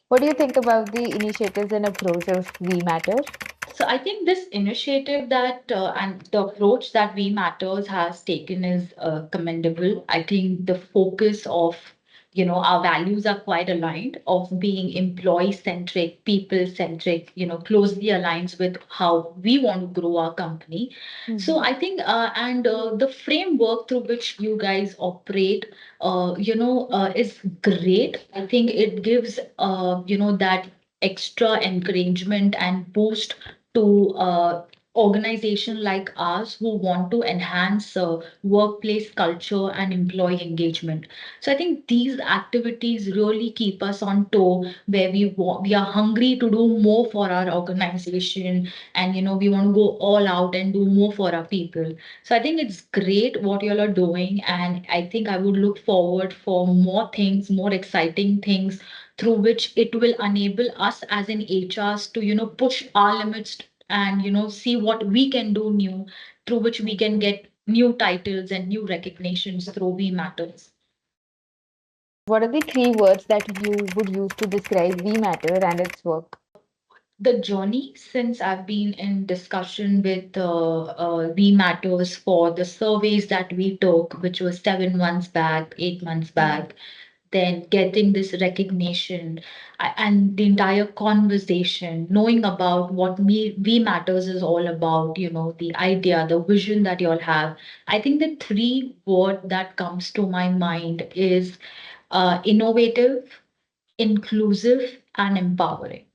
What do you think about the initiatives and approach of We Matter? So I think this initiative that and the approach that We Matters has taken is commendable. I think the focus of our values are quite aligned of being employee centric, people centric, closely aligns with how we want to grow our company. So Mhm. I think and the framework through which you guys operate, is great. I think it gives that extra encouragement and boost to organization like us who want to enhance workplace culture and employee engagement. So I think these activities really keep us on toe where we are hungry to do more for our organization, and we want to go all out and do more for our people. So I think it's great what you all are doing, and I think I would look forward for more things, more exciting things through which it will enable us as in HRs to push our limits and see what we can do new, through which we can get new titles and new recognitions through We Matters. What are the three words that you would use to describe We Matter and its work? The journey since I've been in discussion with We Matters for the surveys that we took, which was 7 months back, 8 months back, then getting this recognition and the entire conversation, knowing about what We Matters is all about, the idea, the vision that you all have. I think the three word that comes to my mind is innovative, inclusive, and empowering.